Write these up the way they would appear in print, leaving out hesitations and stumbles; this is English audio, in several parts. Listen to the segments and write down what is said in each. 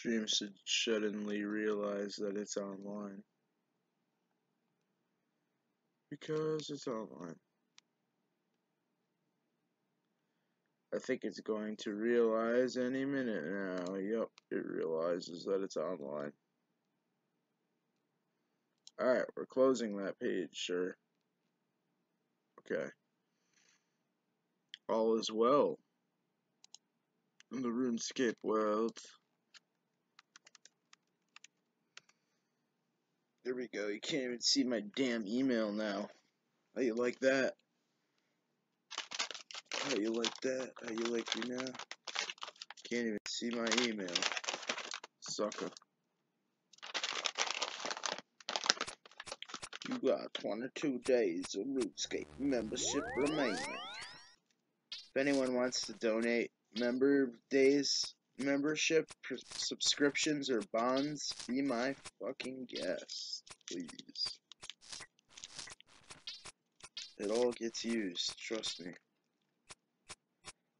stream should suddenly realize that it's online. Because it's online. I think it's going to realize any minute now. Yep, it realizes that it's online. Alright, we're closing that page, sure. Okay. All is well in the RuneScape world. There we go. You can't even see my damn email now. How you like that? How you like that? How you like me now? Can't even see my email. Sucker. You got 22 days of RuneScape membership remaining. If anyone wants to donate membership, subscriptions, or bonds, be my fucking guest, please. It all gets used, trust me.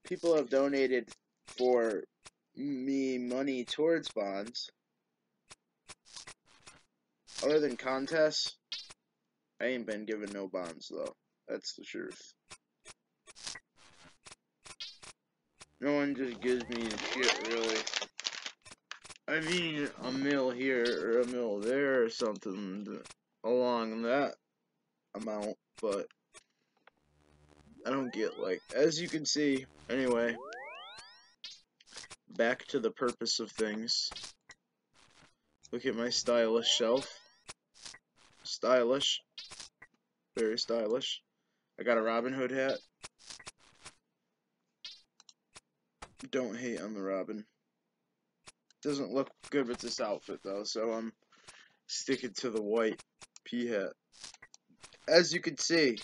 People have donated for me money towards bonds. Other than contests, I ain't been given no bonds though. That's the truth. No one just gives me shit, really. I mean, a mil here or a mil there or something along that amount, but I don't get, like, as you can see, anyway, back to the purpose of things. Look at my stylish shelf. Stylish. Very stylish. I got a Robin Hood hat. Don't hate on the Robin. Doesn't look good with this outfit though, so I'm sticking to the white pea hat. As you can see,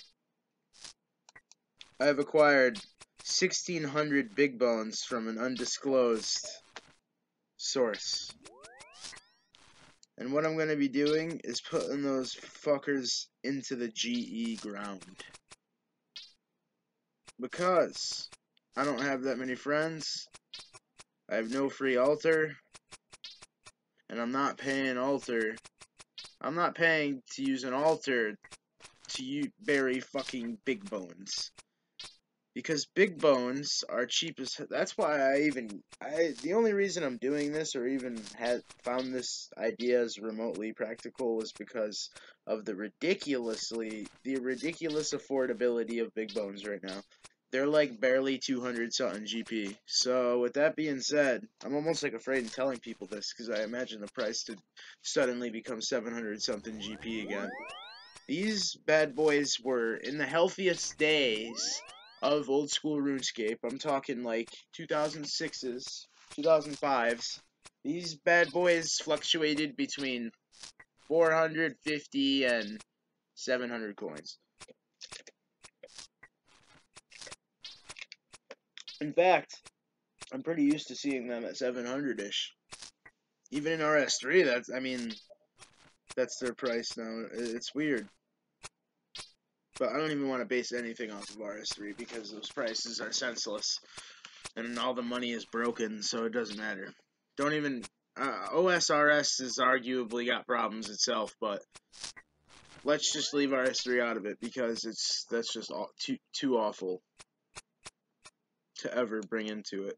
I have acquired 1,600 big bones from an undisclosed source. And what I'm going to be doing is putting those fuckers into the GE ground. Because I don't have that many friends, I have no free altar, and I'm not paying altar. I'm not paying to use an altar to bury fucking big bones. Because big bones are cheap as... That's why the only reason I'm doing this, or even found this idea as remotely practical, was because of the ridiculous affordability of big bones right now. They're like barely 200 something GP. So with that being said, I'm almost like afraid of telling people this, because I imagine the price to suddenly become 700 something GP again. These bad boys were in the healthiest days of old school RuneScape. I'm talking like 2006s, 2005s. These bad boys fluctuated between 450 and 700 coins. In fact, I'm pretty used to seeing them at 700-ish. Even in RS3, that's their price now. It's weird. But I don't even want to base anything off of RS3 because those prices are senseless. And all the money is broken, so it doesn't matter. Don't even... OSRS has arguably got problems itself, but let's just leave RS3 out of it because that's just too awful to ever bring into it.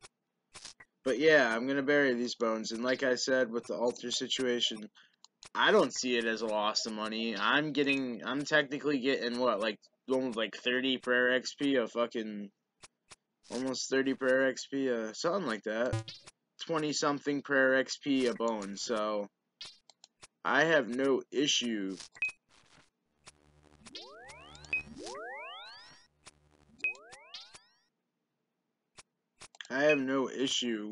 But yeah, I'm gonna bury these bones, and like I said with the altar situation, I don't see it as a loss of money. I'm technically getting what, like almost like 30 prayer XP, a fucking almost 30 prayer XP, something like that. 20 something prayer XP a bone, so I have no issue. I have no issue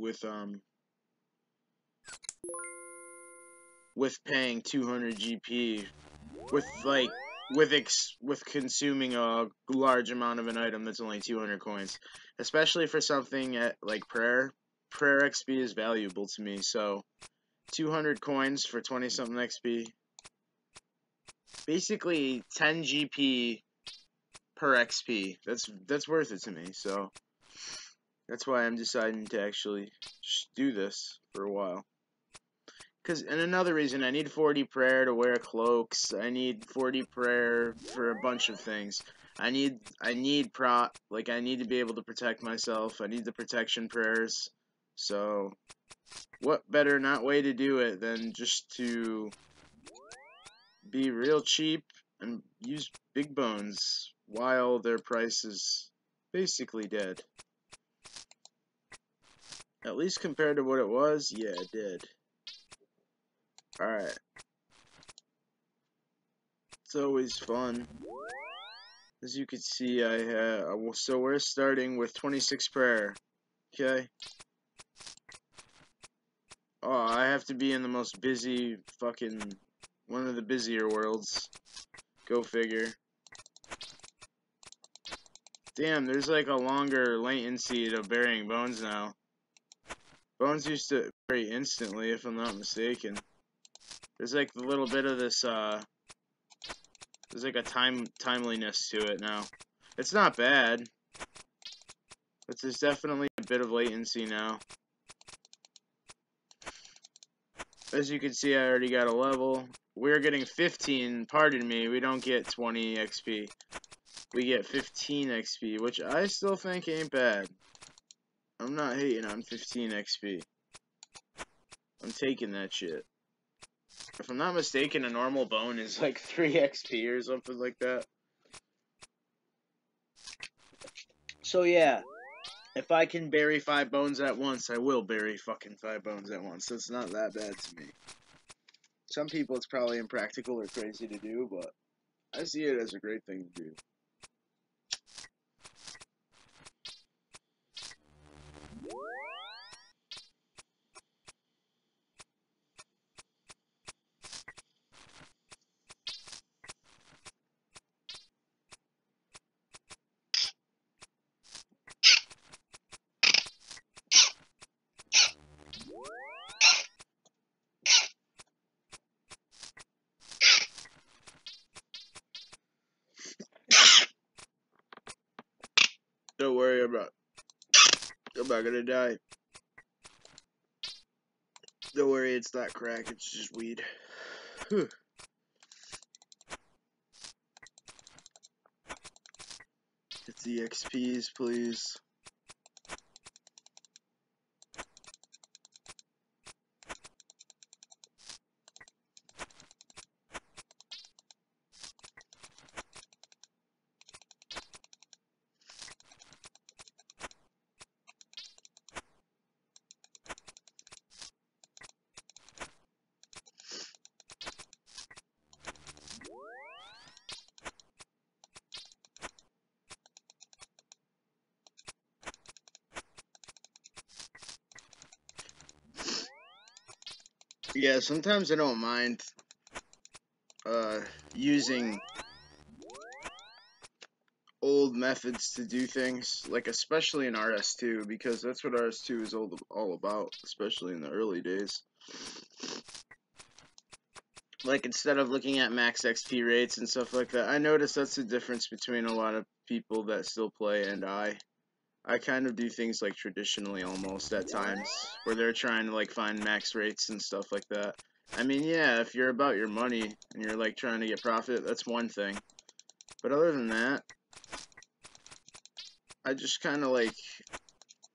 with paying 200 GP with consuming a large amount of an item that's only 200 coins, especially for something like prayer. Prayer XP is valuable to me, so 200 coins for 20 something XP, basically 10 GP per XP. That's worth it to me. So that's why I'm deciding to actually do this for a while. and another reason, I need 40 prayer to wear cloaks. I need 40 prayer for a bunch of things. I need I need to be able to protect myself. I need the protection prayers. So, what better not way to do it than just to be real cheap and use big bones while their price is basically dead. At least compared to what it was, yeah, it did. Alright. It's always fun. As you can see, so we're starting with 26 prayer. Okay? Oh, I have to be in the most busy one of the busier worlds. Go figure. Damn, there's like a longer latency to burying bones now. Bones used to bury instantly, if I'm not mistaken. There's like a little bit of this, there's like a timeliness to it now. It's not bad, but there's definitely a bit of latency now. As you can see, I already got a level. We're getting 15, pardon me, we don't get 20 XP. We get 15 XP, which I still think ain't bad. I'm not hating on 15 XP. I'm taking that shit. If I'm not mistaken, a normal bone is like 3 XP or something like that. So yeah, if I can bury 5 bones at once, I will bury fucking 5 bones at once. It's not that bad to me. Some people it's probably impractical or crazy to do, but I see it as a great thing to do. Don't worry about I'm not gonna die. Don't worry, it's not crack, it's just weed. Whew. Get the XPs, please. Yeah, sometimes I don't mind using old methods to do things, like especially in RS2, because that's what RS2 is all about, especially in the early days. Like, instead of looking at max XP rates and stuff like that, I notice that's the difference between a lot of people that still play and I kind of do things like traditionally almost at times, where they're trying to like find max rates and stuff like that. I mean, yeah, if you're about your money and you're like trying to get profit, that's one thing. But other than that, I just kind of like,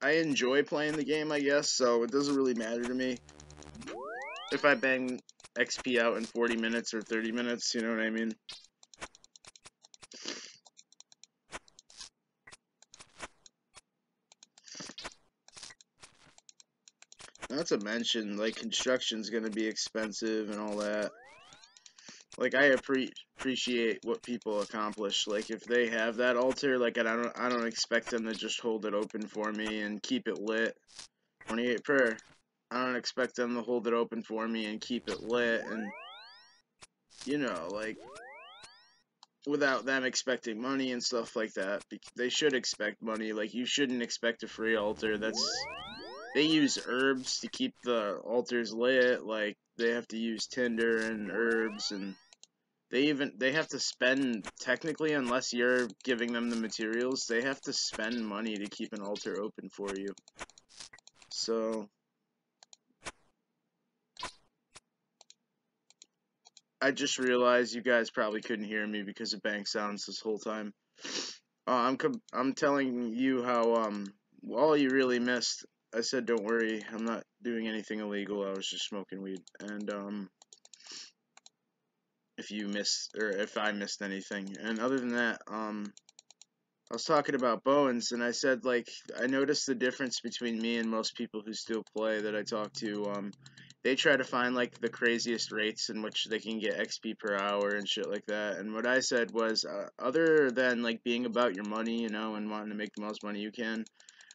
I enjoy playing the game, I guess, so it doesn't really matter to me if I bang XP out in 40 minutes or 30 minutes, you know what I mean? Not to mention, like, construction's gonna be expensive and all that. Like, I appreciate what people accomplish. Like, if they have that altar, like, I don't expect them to just hold it open for me and keep it lit. 28 prayer. I don't expect them to hold it open for me and keep it lit and, you know, like, without them expecting money and stuff like that. They should expect money. Like, you shouldn't expect a free altar. They use herbs to keep the altars lit. Like, they have to use tinder and herbs, and they have to spend, technically, unless you're giving them the materials, they have to spend money to keep an altar open for you. So, I just realized you guys probably couldn't hear me because of bank sounds this whole time. I'm telling you how all you really missed. I said don't worry, I'm not doing anything illegal. I was just smoking weed. And if you missed or if I missed anything. And other than that, I was talking about Bonez, and I said, like, I noticed the difference between me and most people who still play that I talk to. They try to find, like, the craziest rates in which they can get XP per hour and shit like that. And what I said was, other than, like, being about your money, you know, and wanting to make the most money you can,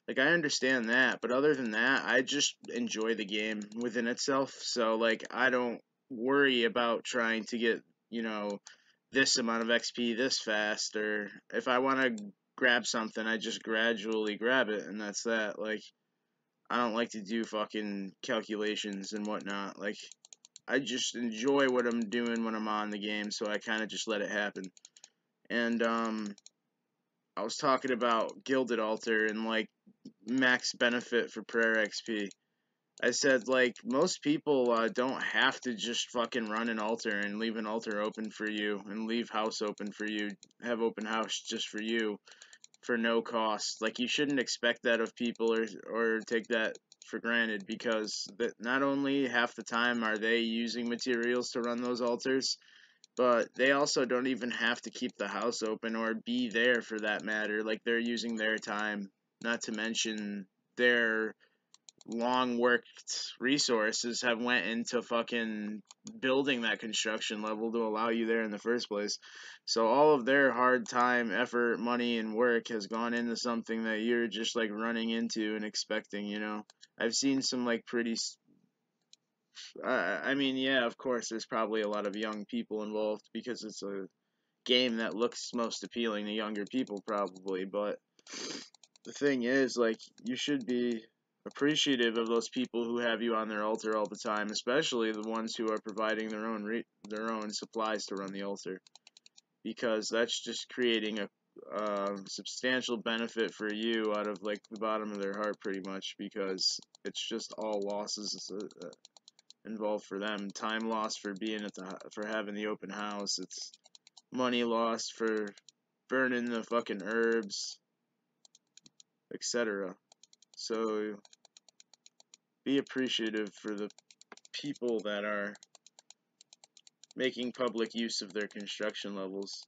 like, I understand that. But other than that, I just enjoy the game within itself. So, like, I don't worry about trying to get, you know, this amount of XP this fast, or if I want to grab something, I just gradually grab it, and that's that. Like, I don't like to do fucking calculations and whatnot. Like, I just enjoy what I'm doing when I'm on the game, so I kind of just let it happen. And, I was talking about Gilded Altar and, like, max benefit for prayer XP. I said, like, most people don't have to just fucking run an altar and leave an altar open for you and leave house open for you, have open house just for you for no cost. Like, you shouldn't expect that of people or take that for granted, because that not only half the time are they using materials to run those altars, but they also don't even have to keep the house open or be there for that matter. Like, they're using their time, not to mention their long worked resources have went into fucking building that construction level to allow you there in the first place. So all of their hard time, effort, money, and work has gone into something that you're just like running into and expecting, you know. I've seen some like pretty I mean, yeah, of course there's probably a lot of young people involved because it's a game that looks most appealing to younger people probably, but the thing is, like, you should be appreciative of those people who have you on their altar all the time, especially the ones who are providing their own supplies to run the altar, because that's just creating a substantial benefit for you out of like the bottom of their heart, pretty much, because it's just all losses involved for them. Time lost for being at for having the open house. It's money lost for burning the fucking herbs, etc. So be appreciative for the people that are making public use of their construction levels.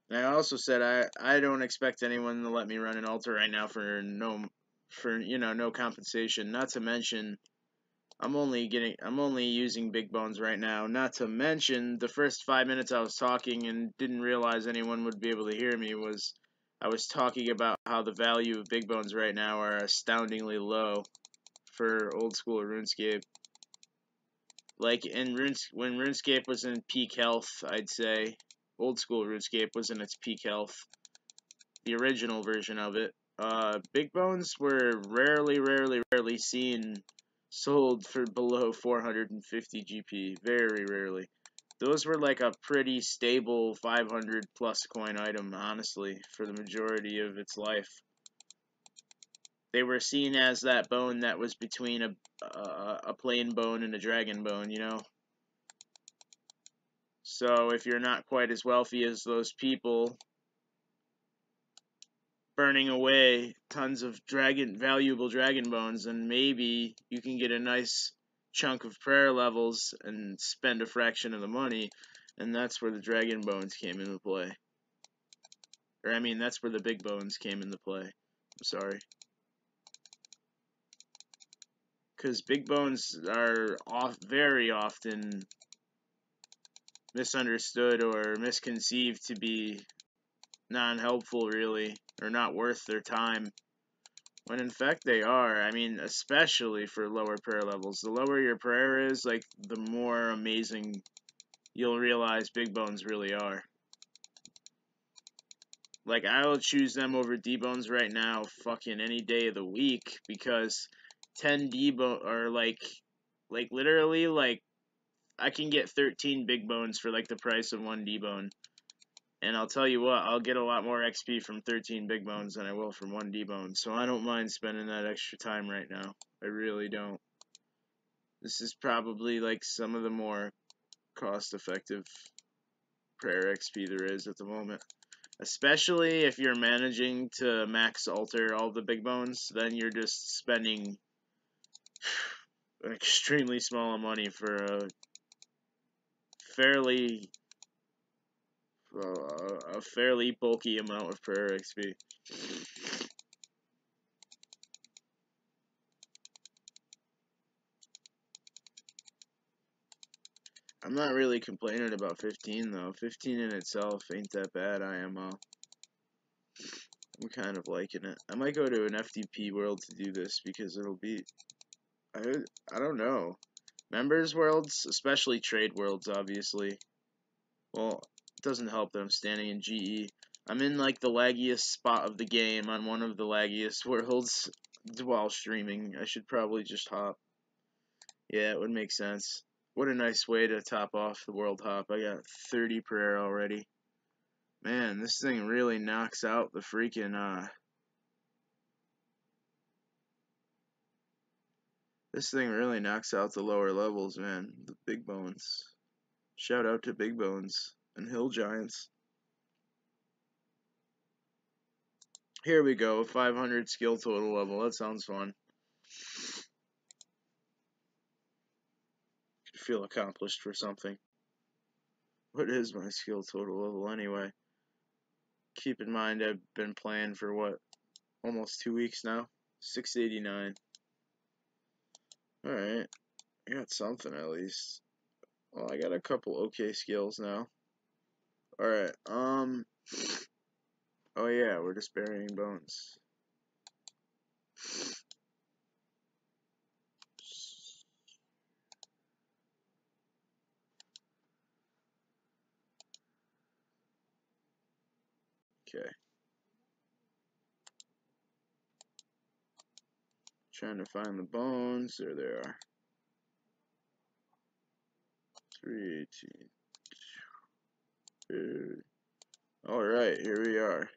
And I also said I don't expect anyone to let me run an altar right now for no compensation. Not to mention I'm only using big bones right now. Not to mention the first 5 minutes I was talking and didn't realize anyone would be able to hear me was I was talking about how the value of big bones right now are astoundingly low for old school RuneScape. Like when RuneScape was in peak health, I'd say old school RuneScape was in its peak health. The original version of it. Big bones were rarely seen sold for below 450 GP. Very rarely. Those were like a pretty stable 500 plus coin item, honestly, for the majority of its life. They were seen as that bone that was between a plain bone and a dragon bone, you know? So if you're not quite as wealthy as those people, burning away tons of valuable dragon bones, and maybe you can get a nice chunk of prayer levels and spend a fraction of the money, and that's where the dragon bones came into play. Or, I mean, that's where the big bones came into play. I'm sorry. Because big bones are very often misunderstood or misconceived to be non-helpful, really, or not worth their time, when in fact they are. I mean, especially for lower prayer levels. The lower your prayer is, like, the more amazing you'll realize big bones really are. Like, I will choose them over D-bones right now fucking any day of the week, because 10 D-bones are like literally, like, I can get 13 big bones for, like, the price of 1 D-bone. And I'll tell you what, I'll get a lot more XP from 13 big bones than I will from 1 D-bone. So I don't mind spending that extra time right now. I really don't. This is probably like some of the more cost-effective prayer XP there is at the moment. Especially if you're managing to max alter all the big bones, then you're just spending an extremely small amount of money for fairly a fairly bulky amount of prayer XP. I'm not really complaining about 15 though. 15 in itself ain't that bad, IMO. I'm kind of liking it. I might go to an FTP world to do this because it'll be... I don't know. Members worlds, especially trade worlds, obviously. Well, it doesn't help that I'm standing in GE. I'm in like the laggiest spot of the game on one of the laggiest worlds while streaming. I should probably just hop. Yeah, it would make sense. What a nice way to top off the world hop. I got 30 prayer already. Man, this thing really knocks out the freaking, this thing really knocks out the lower levels, man. The big bones. Shout out to big bones and hill giants. Here we go, 500 skill total level. That sounds fun. Feel accomplished for something. What is my skill total level anyway? Keep in mind I've been playing for what? Almost 2 weeks now? 689. Alright. I got something at least. Well, I got a couple okay skills now. Alright, oh yeah, we're just burying bones. Okay. Trying to find the bones. There they are. 318. Alright, here we are.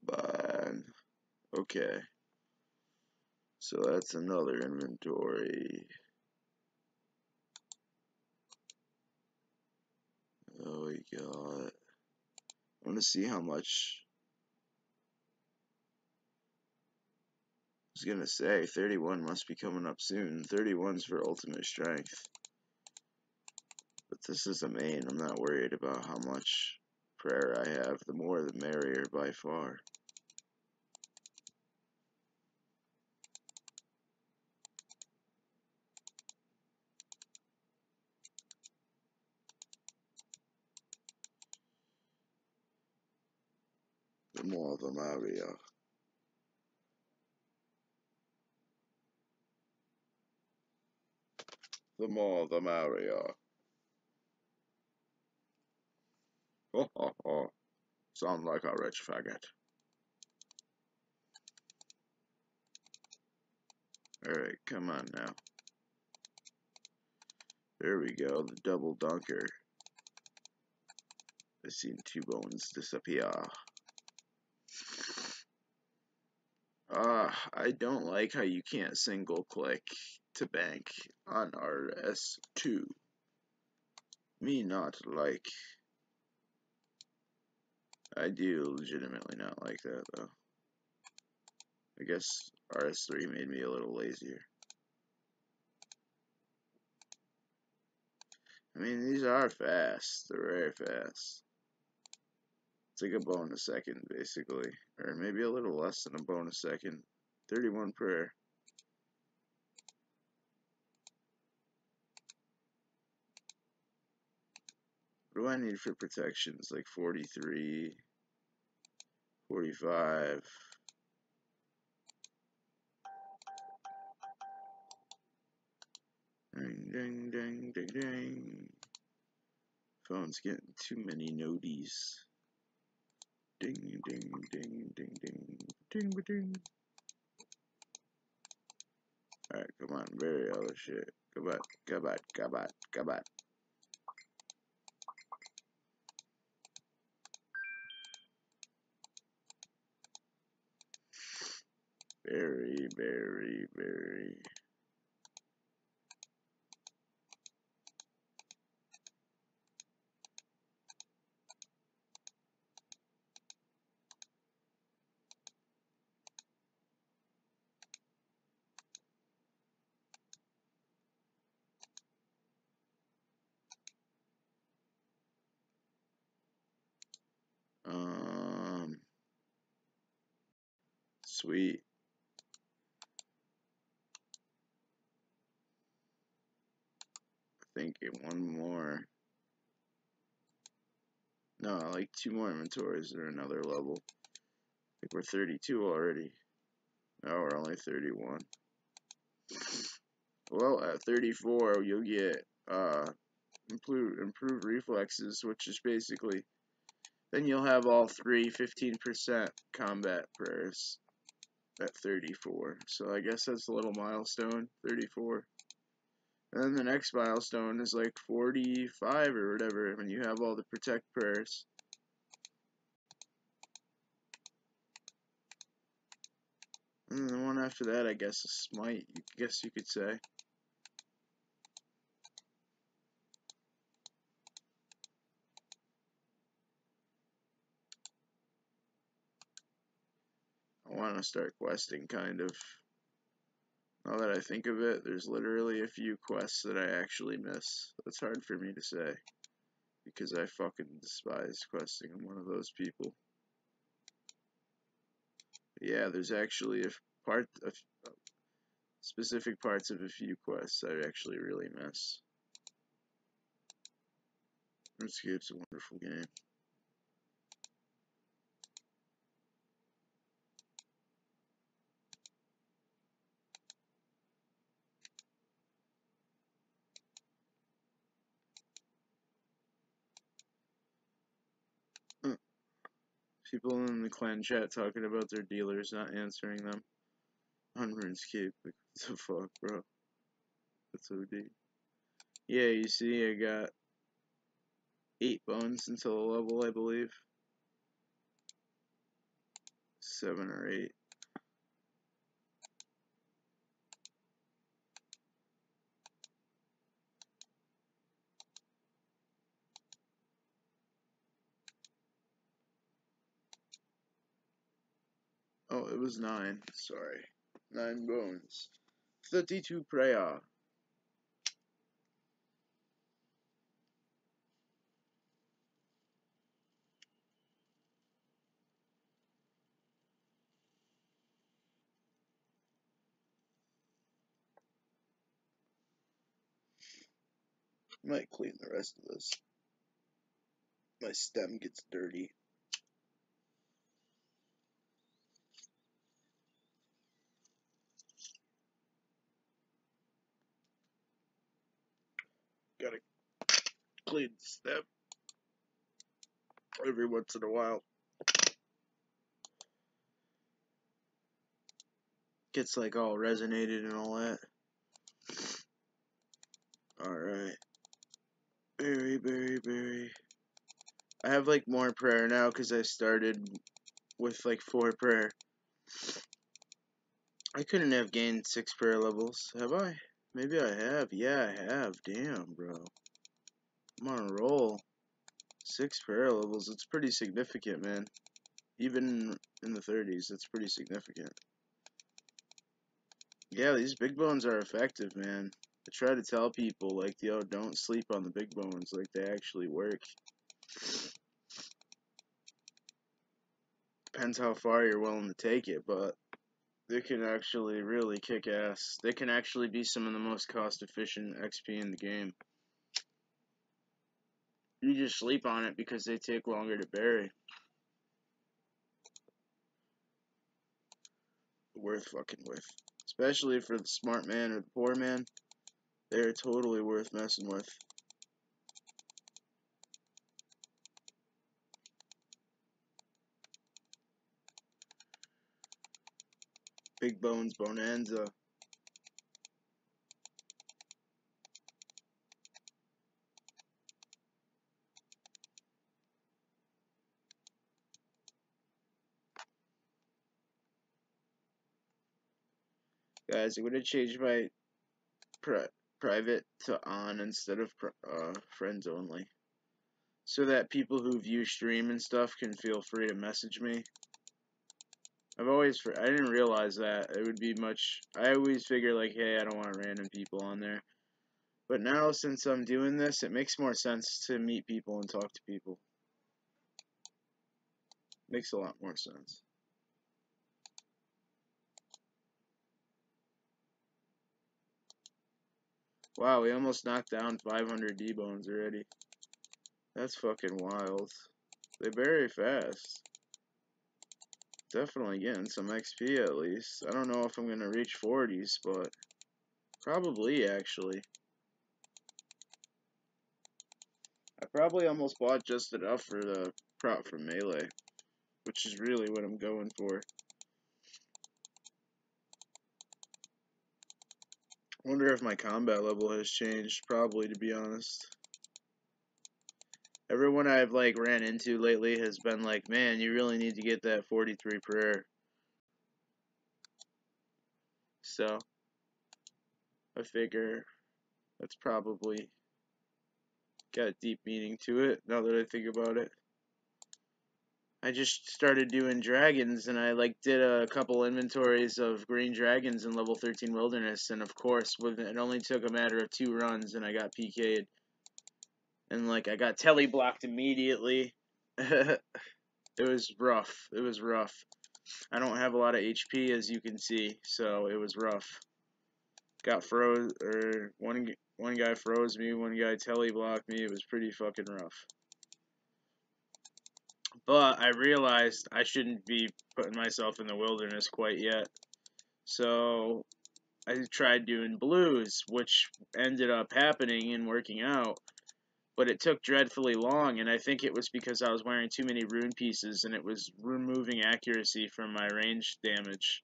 But okay. So that's another inventory. Oh my god. I want to see how much. I was gonna say 31 must be coming up soon. 31's for ultimate strength. But this is a main. I'm not worried about how much prayer I have. The more the merrier by far. The more the merrier. The more the merrier. Ho ho ho. Sound like a rich faggot. Alright, come on now. There we go, the double dunker. I've seen 2 bones disappear. I don't like how you can't single click to bank on RS2. Me not like. I do legitimately not like that though. I guess RS3 made me a little lazier. I mean, these are fast. They're very fast. It's like a bone a second, basically. Or maybe a little less than a bone a second. 31 per. What do I need for protections? Like 43, 45. Ding, ding, ding, ding, ding. Phone's getting too many nodies. Ding, ding, ding, ding, ding, ding, ding. Alright, come on, bury all this shit. Goodbye, goodbye, goodbye, goodbye. Very, very, very. Sweet. I think one more. No, like 2 more inventories or another level. I think we're 32 already. No, we're only 31. Well, at 34, you'll get improved reflexes, which is basically, then you'll have all 3 15% combat prayers at 34. So I guess that's a little milestone, 34. And then the next milestone is like 45 or whatever when you have all the protect prayers. And then the one after that, I guess, is smite, I guess you could say. I want to start questing, kind of. Now that I think of it, there's literally a few quests that I actually miss. That's hard for me to say, because I fucking despise questing. I'm one of those people. But yeah, there's actually specific parts of a few quests I actually really miss. RuneScape's a wonderful game. People in the clan chat talking about their dealers not answering them on RuneScape. Like, what the fuck, bro? That's OD. Yeah, you see, I got 8 bones until a level, I believe. 7 or 8. Oh, it was 9. Sorry. 9 bones. 32 prayer. Might clean the rest of this. My stem gets dirty. Cleans them every once in a while. Gets like all resonated and all that. Alright. Berry. I have like more prayer now because I started with like 4 prayer. I couldn't have gained 6 prayer levels, have I? Maybe I have. Yeah, I have. Damn, bro. I'm on a roll. 6 prayer levels. It's pretty significant, man. Even in the 30s, it's pretty significant. Yeah, these big bones are effective, man. I try to tell people, like, yo, don't sleep on the big bones. Like, they actually work. Depends how far you're willing to take it, but they can actually really kick ass. They can actually be some of the most cost-efficient XP in the game. You just sleep on it because they take longer to bury. Worth fucking with. Especially for the smart man or the poor man. They're totally worth messing with. Big Bonez Bonanza. Guys, I'm going to change my private to on instead of friends only. So that people who view stream and stuff can feel free to message me. I didn't realize that it would be much. I always figure like, hey, I don't want random people on there. But now, since I'm doing this, it makes more sense to meet people and talk to people. Makes a lot more sense. Wow, we almost knocked down 500 D-bones already. That's fucking wild. They bury fast. Definitely getting some XP at least. I don't know if I'm gonna reach 40s, but probably actually. I probably almost bought just enough for the prop from Melee, which is really what I'm going for. I wonder if my combat level has changed, probably, to be honest. Everyone I've like ran into lately has been like, man, you really need to get that 43 prayer. So I figure that's probably got a deep meaning to it now that I think about it. I just started doing dragons, and I like did a couple inventories of green dragons in level 13 wilderness, and of course, it only took a matter of 2 runs, and I got PK'd. And like I got telly blocked immediately. It was rough. It was rough. I don't have a lot of HP, as you can see, so it was rough. Got froze, or one guy froze me, one guy telly blocked me. It was pretty fucking rough. But I realized I shouldn't be putting myself in the wilderness quite yet. So I tried doing blues, which ended up happening and working out. But it took dreadfully long, and I think it was because I was wearing too many rune pieces, and it was removing accuracy from my range damage.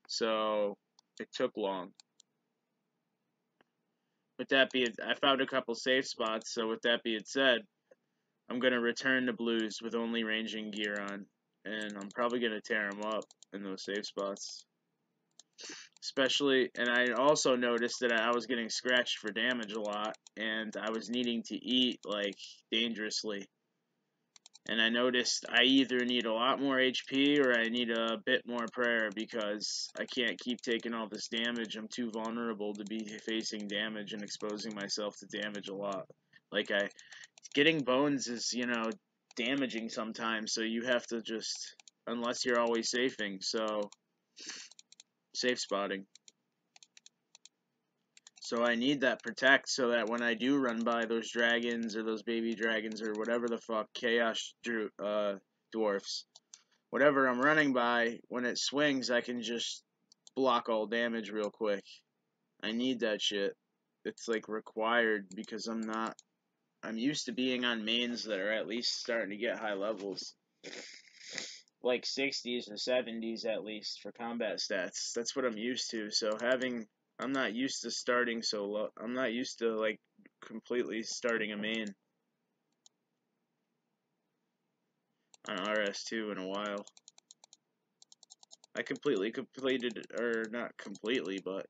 So it took long. With that being, I found a couple safe spots, so with that being said, I'm going to return to blues with only ranging gear on, and I'm probably going to tear them up in those safe spots. Especially, and I also noticed that I was getting scratched for damage a lot, and I was needing to eat, like, dangerously. And I noticed I either need a lot more HP or I need a bit more prayer because I can't keep taking all this damage. I'm too vulnerable to be facing damage and exposing myself to damage a lot. Like, getting bones is, you know, damaging sometimes, so you have to just, unless you're always safing, so, safe spotting. So I need that protect so that when I do run by those dragons or those baby dragons or whatever the fuck, chaos dwarfs, whatever I'm running by, when it swings, I can just block all damage real quick. I need that shit. It's like required because I'm not I'm used to being on mains that are at least starting to get high levels. Like 60s or 70s at least for combat stats. That's what I'm used to. So I'm not used to starting so low. I'm not used to like completely starting a main on RS2 in a while. I completely completed, or not completely, but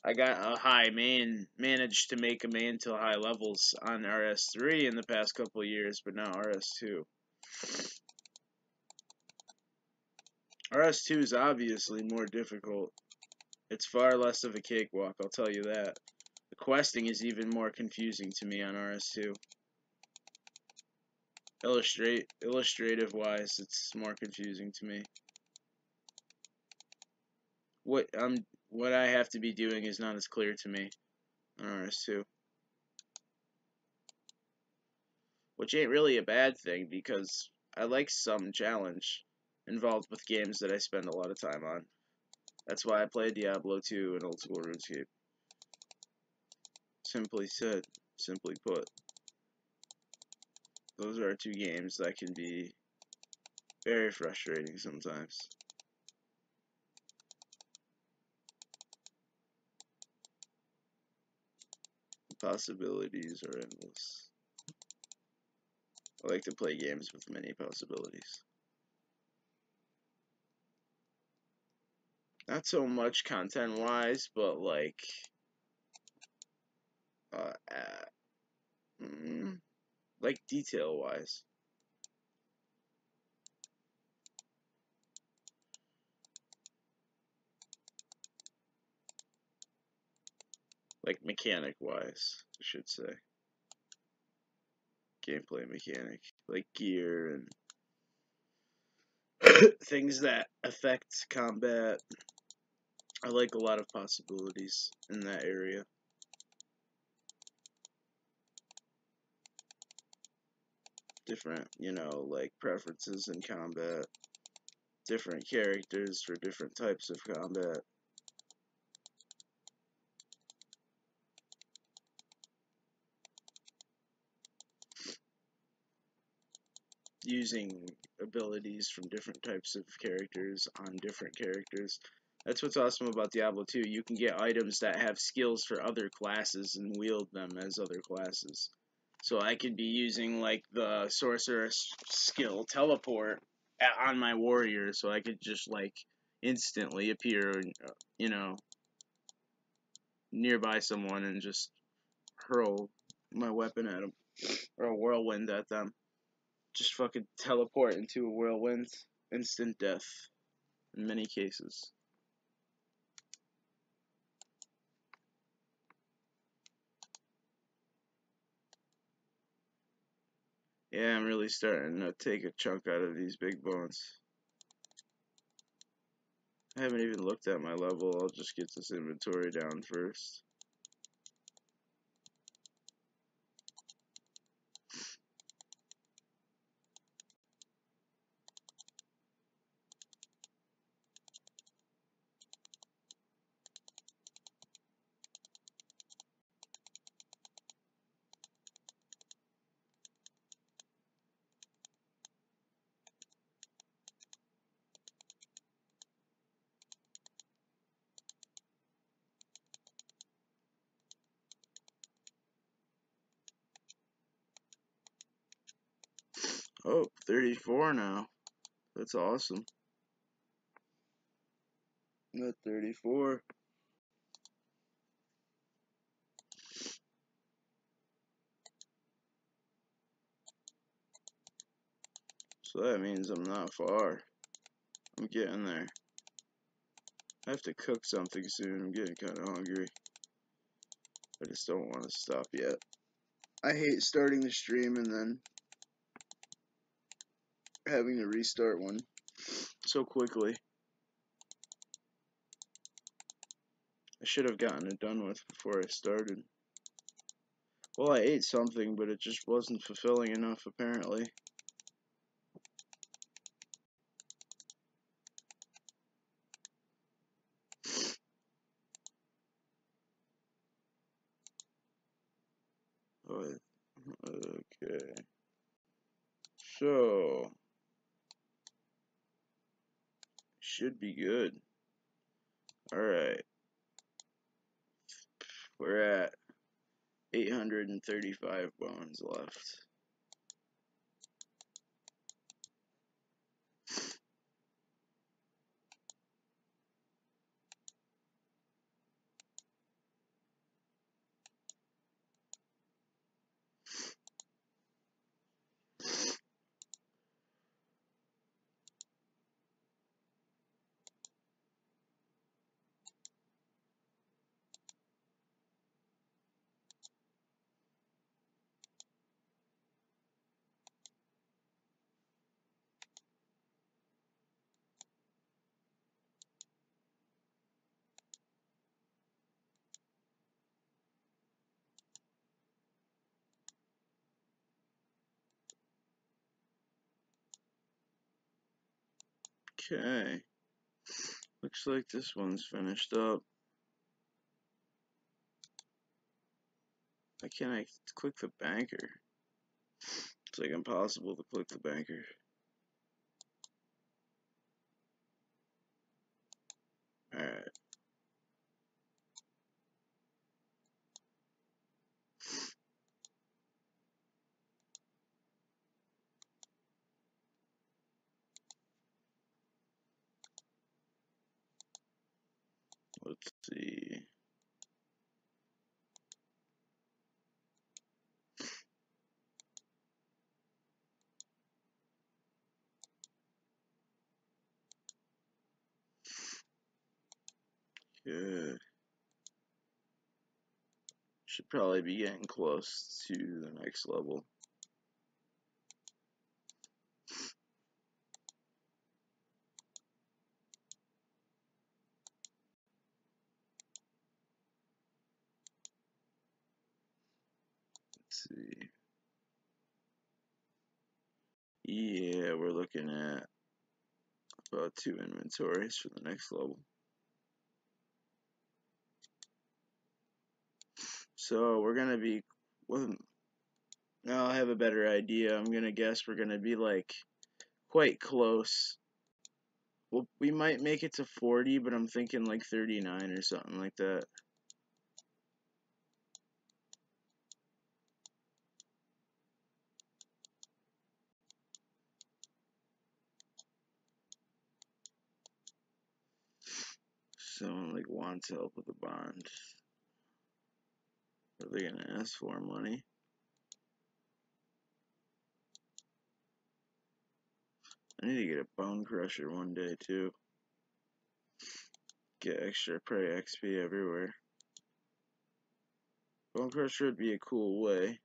I got a high main, managed to make a main to high levels on RS3 in the past couple of years, but now RS2. RS2 is obviously more difficult. It's far less of a cakewalk, I'll tell you that. The questing is even more confusing to me on RS2. Illustrative wise, it's more confusing to me. What I have to be doing is not as clear to me on RS2. Which ain't really a bad thing, because I like some challenge involved with games that I spend a lot of time on. That's why I play Diablo 2 and Old School RuneScape. Simply said, simply put. Those are two games that can be very frustrating sometimes. The possibilities are endless. I like to play games with many possibilities. Not so much content-wise, but like, like detail-wise. Like mechanic-wise, I should say. Gameplay mechanic, like gear and things that affect combat. I like a lot of possibilities in that area. Different, like preferences in combat. Different characters for different types of combat. Using abilities from different types of characters on different characters. That's what's awesome about Diablo 2. You can get items that have skills for other classes and wield them as other classes. So I could be using like the sorceress skill teleport on my warrior, so I could just like instantly appear, nearby someone and just hurl my weapon at them, or a whirlwind at them. Just fucking teleport into a whirlwind. Instant death in many cases. Yeah, I'm really starting to take a chunk out of these big bones. I haven't even looked at my level. I'll just get this inventory down first. Oh, 34 now. That's awesome. I'm at 34. So that means I'm not far. I'm getting there. I have to cook something soon. I'm getting kind of hungry. I just don't want to stop yet. I hate starting the stream and then having to restart one so quickly. I should have gotten it done with before I started. Well, I ate something, but it just wasn't fulfilling enough, apparently. Oh, Okay. So, should be good. Alright. We're at 835 bones left. Okay. Looks like this one's finished up. Why can't I click the banker? It's like impossible to click the banker. Alright. Let's see. Good. Should probably be getting close to the next level. Let's see. Yeah, we're looking at about 2 inventories for the next level. So we're gonna be, well, now I have a better idea. I'm gonna guess we're gonna be like quite close. Well, we might make it to 40, but I'm thinking like 39 or something like that. Someone like wants help with the bond. Are they gonna ask for money? I need to get a bone crusher one day too. Get extra prey XP everywhere. Bone crusher would be a cool way.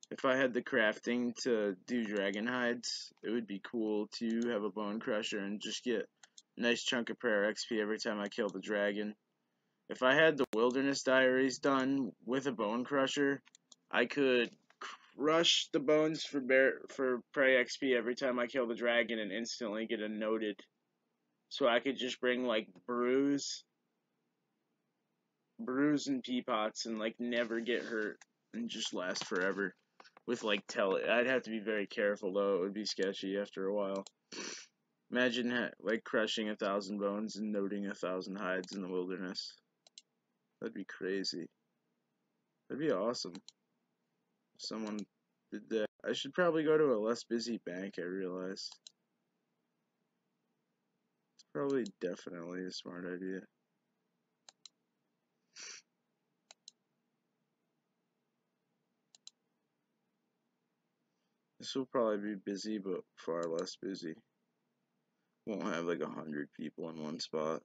If I had the crafting to do dragon hides, it would be cool to have a bone crusher and just get a nice chunk of prayer XP every time I kill the dragon. If I had the wilderness diaries done with a bone crusher, I could crush the bones for prey XP every time I kill the dragon and instantly get a noted. So I could just bring like brews and peapots and like never get hurt and just last forever. With like I'd have to be very careful though. It would be sketchy after a while. Imagine like crushing 1,000 bones and noting 1,000 hides in the wilderness. That'd be crazy. That'd be awesome. If someone did that. I should probably go to a less busy bank. I realize. It's probably definitely a smart idea. This will probably be busy, but far less busy. Won't have like 100 people in one spot.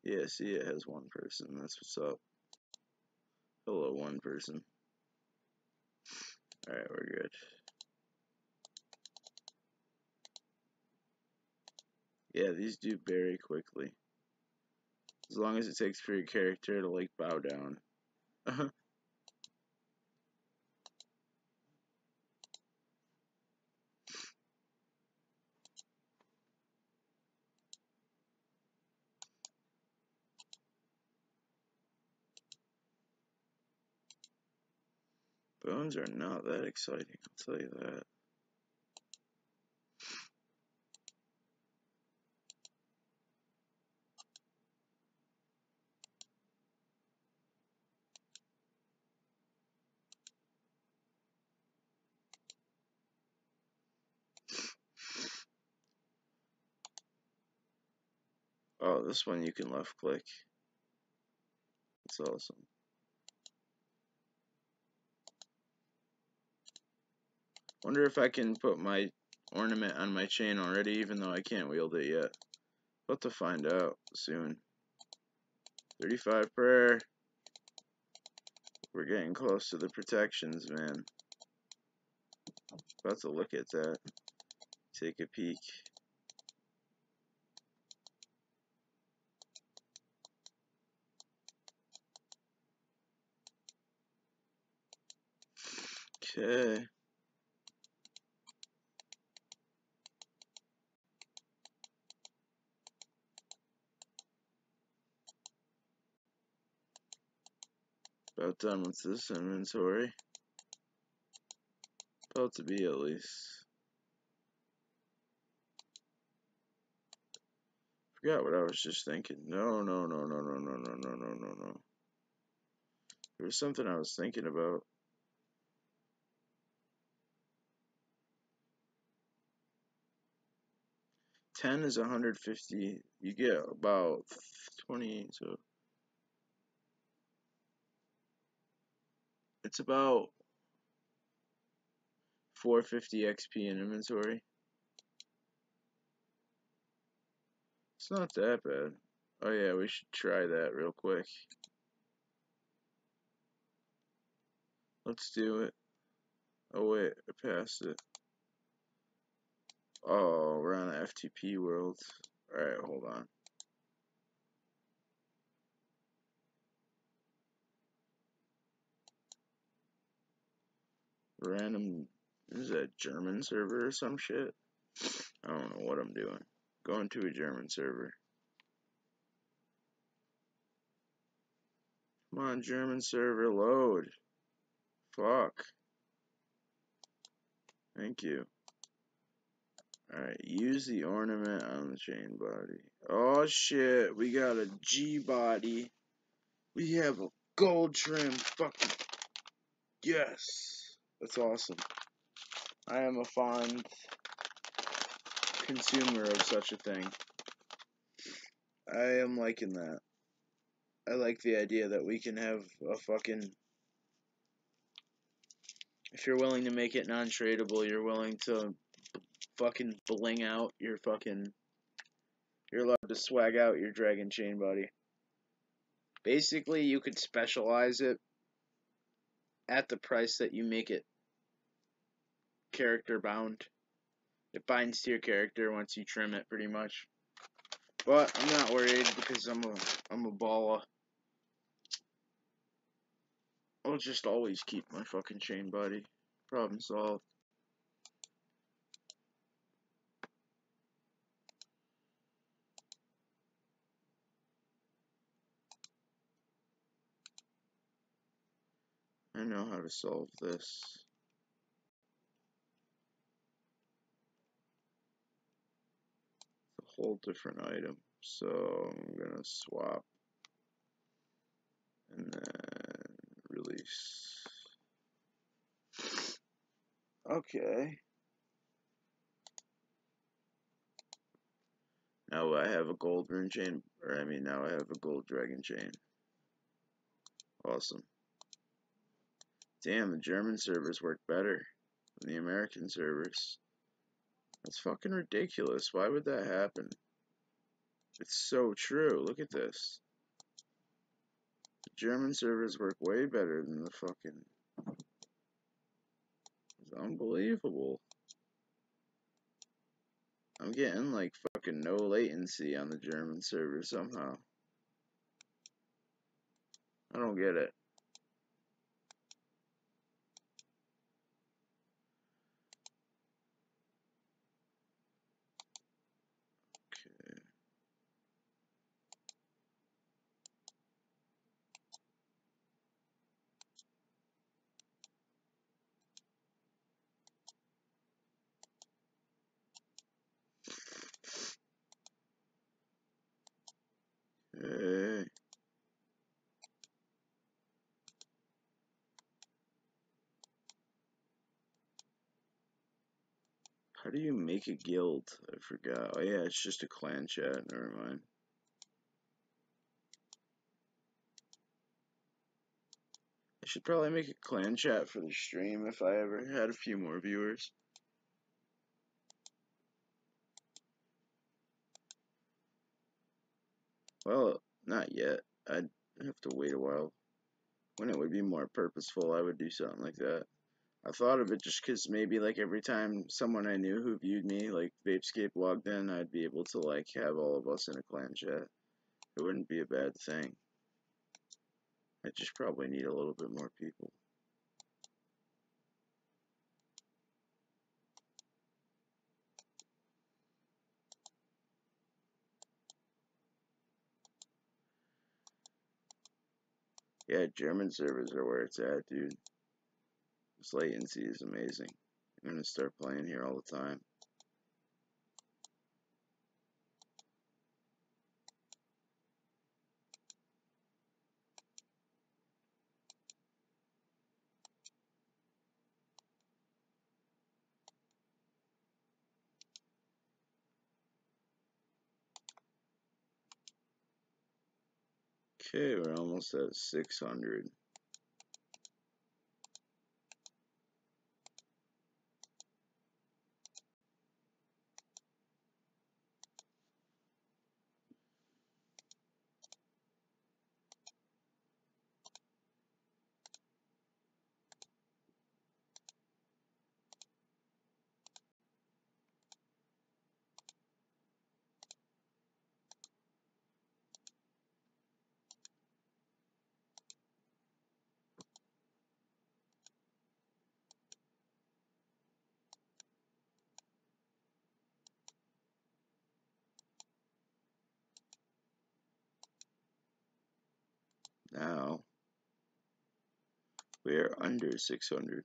Yeah, see, it has one person. That's what's up. Hello, one person. Alright, we're good. Yeah, these do very quickly. As long as it takes for your character to, like, bow down. Bones are not that exciting, I'll tell you that. Oh, this one you can left click. That's awesome. Wonder if I can put my ornament on my chain already, even though I can't wield it yet. About to find out soon. 35 prayer. We're getting close to the protections, man. About to look at that. Take a peek. Okay. About done with this inventory. About to be, at least. Forgot what I was just thinking. No. There was something I was thinking about. 10 is 150. You get about 20, so it's about 450 XP in inventory. It's not that bad. Oh yeah, we should try that real quick. Let's do it. Oh wait, I passed it. Oh, we're on an FTP world. Alright, hold on. Random, is that a German server or some shit? I don't know what I'm doing. Going to a German server. Come on, German server, load. Fuck. Thank you. Alright, use the ornament on the chain body. Oh shit, we got a G body. We have a gold trim. Fucking yes. That's awesome. I am a fond consumer of such a thing. I am liking that. I like the idea that we can have a fucking... If you're willing to make it non-tradable, you're willing to fucking bling out your fucking... You're allowed to swag out your dragon chain body. Basically, you could specialize it at the price that you make it character bound. It binds to your character once you trim it, pretty much. But I'm not worried because I'm a baller. I'll just always keep my fucking chain body. Problem solved. I know how to solve this. A whole different item. So I'm gonna swap and then release. Okay. Now I have a gold rune chain, or I mean now I have a gold dragon chain. Awesome. Damn, the German servers work better than the American servers. That's fucking ridiculous. Why would that happen? It's so true. Look at this. The German servers work way better than the fucking... It's unbelievable. I'm getting like fucking no latency on the German server somehow. I don't get it. Okay. How do you make a guild? I forgot. Oh yeah, it's just a clan chat. Never mind. I should probably make a clan chat for the stream if I ever had a few more viewers. Well, not yet. I'd have to wait a while. When it would be more purposeful, I would do something like that. I thought of it just because maybe like every time someone I knew who viewed me, like Vapescape logged in, I'd be able to like have all of us in a clan chat. It wouldn't be a bad thing. I just probably need a little bit more people. Yeah, German servers are where it's at, dude. This latency is amazing. I'm gonna start playing here all the time. Okay, we're almost at 600. Now, we are under 600.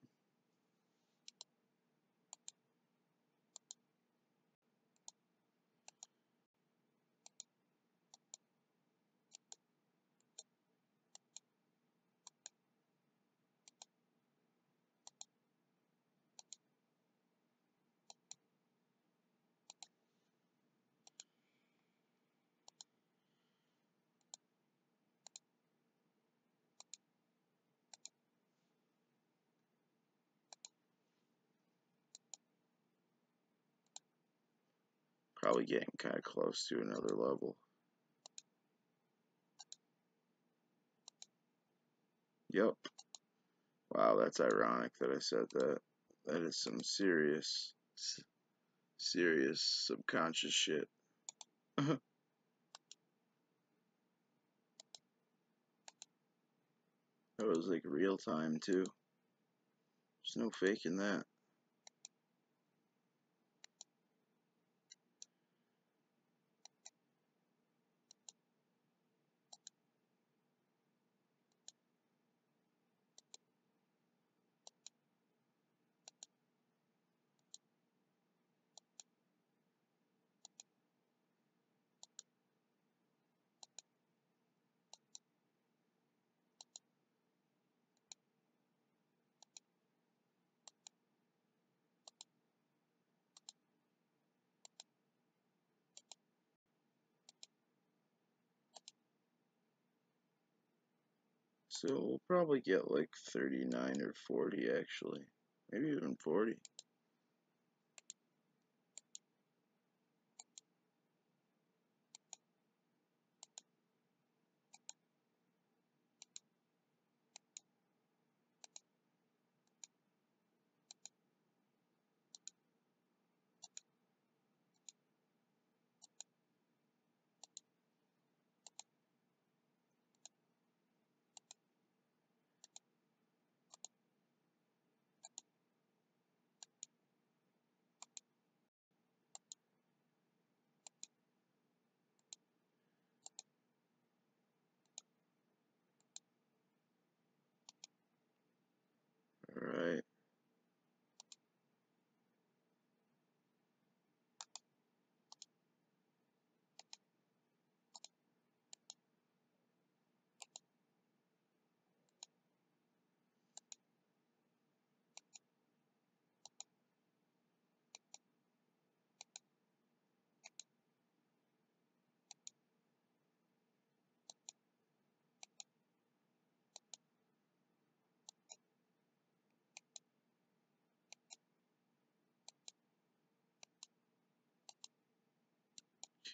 Probably getting kind of close to another level. Yep. Wow, that's ironic that I said that. That is some serious subconscious shit. That was like real time too. There's no faking that. So we'll probably get like 39 or 40 actually. Maybe even 40.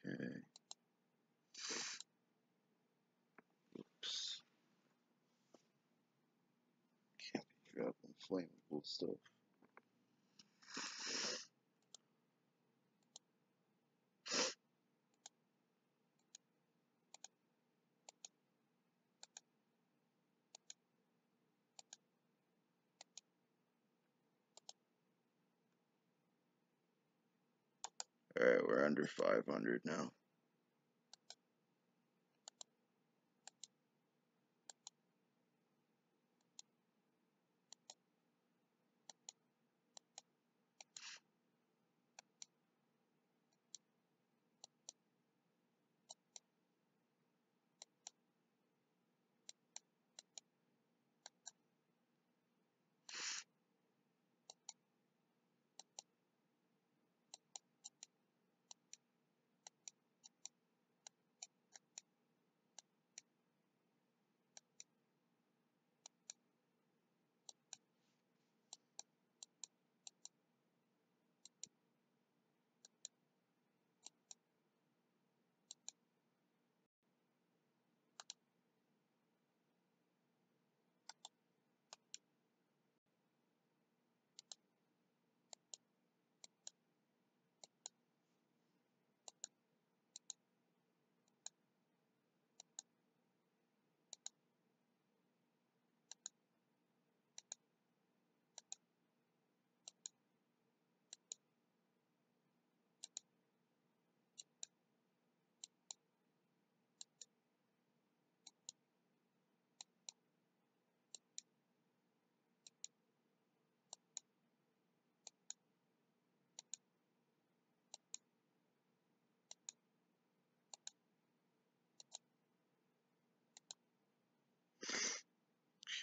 Okay. Oops. Can't be dropping flammable stuff. Alright, we're under 500 now.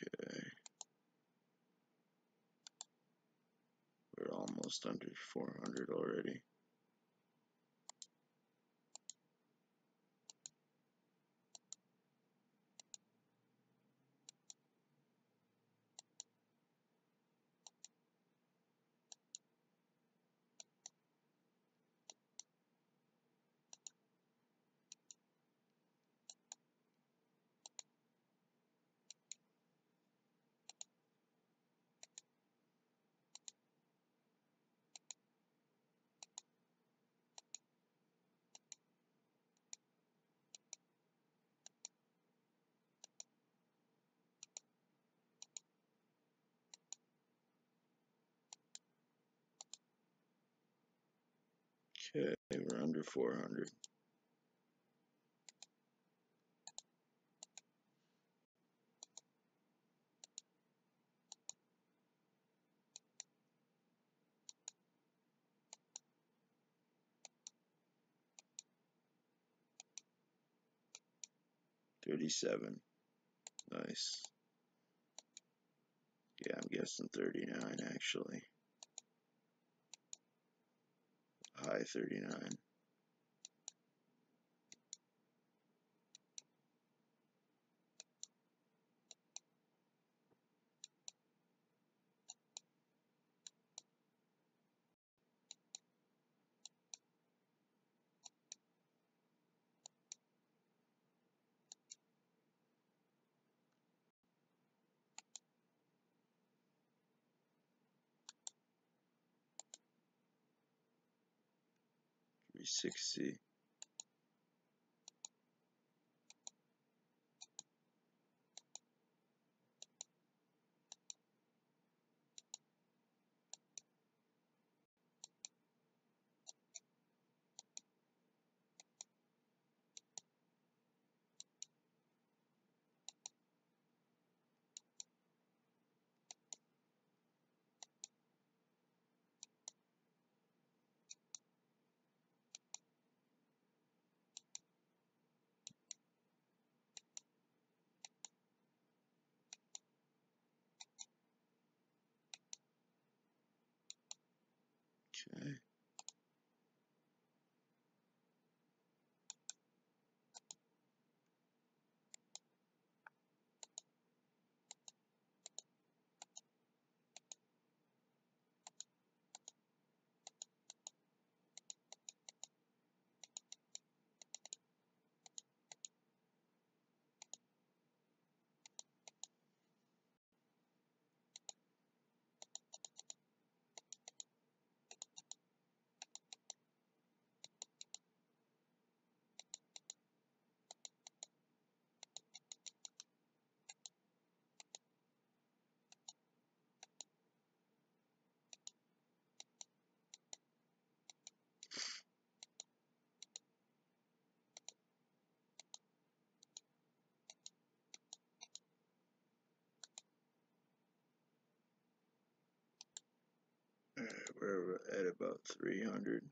Okay. We're almost under 400 already. Okay, we're under 400. $37. Nice. Yeah, I'm guessing 39 actually. High 39. $360. Okay. We're at about 300.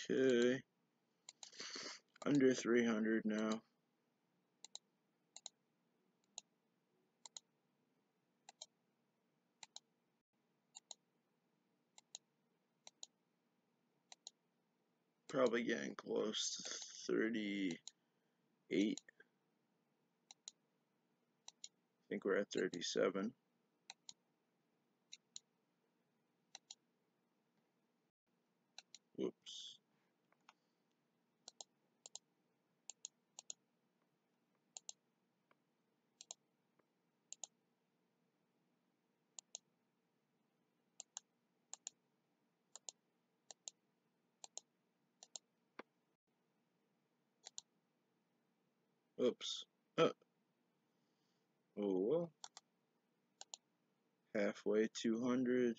Okay. Under 300 now. Probably getting close to 38. I think we're at 37. Whoops. Oops. Oh well. Halfway 200.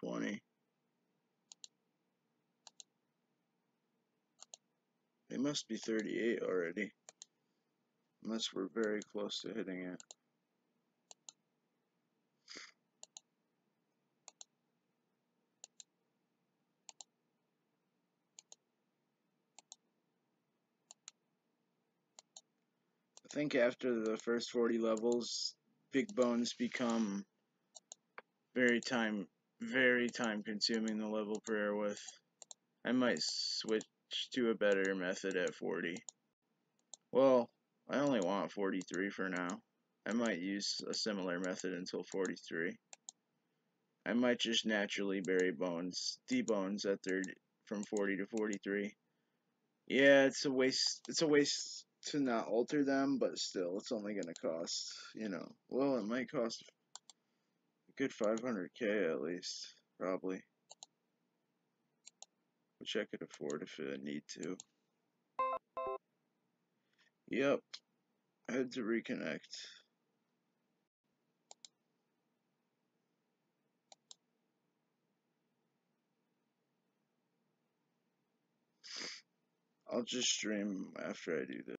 $220. It must be 38 already. Unless we're very close to hitting it. I think after the first 40 levels, big bones become very time consuming to level prayer with. I might switch to a better method at 40. Well, I only want 43 for now. I might use a similar method until 43. I might just naturally bury bones, debones at 30 from 40 to 43. Yeah, it's a waste. It's a waste to not alter them, but still, it's only gonna cost, well, it might cost a good 500k at least, probably, which I could afford if I need to. Yep, I had to reconnect. I'll just stream after I do this.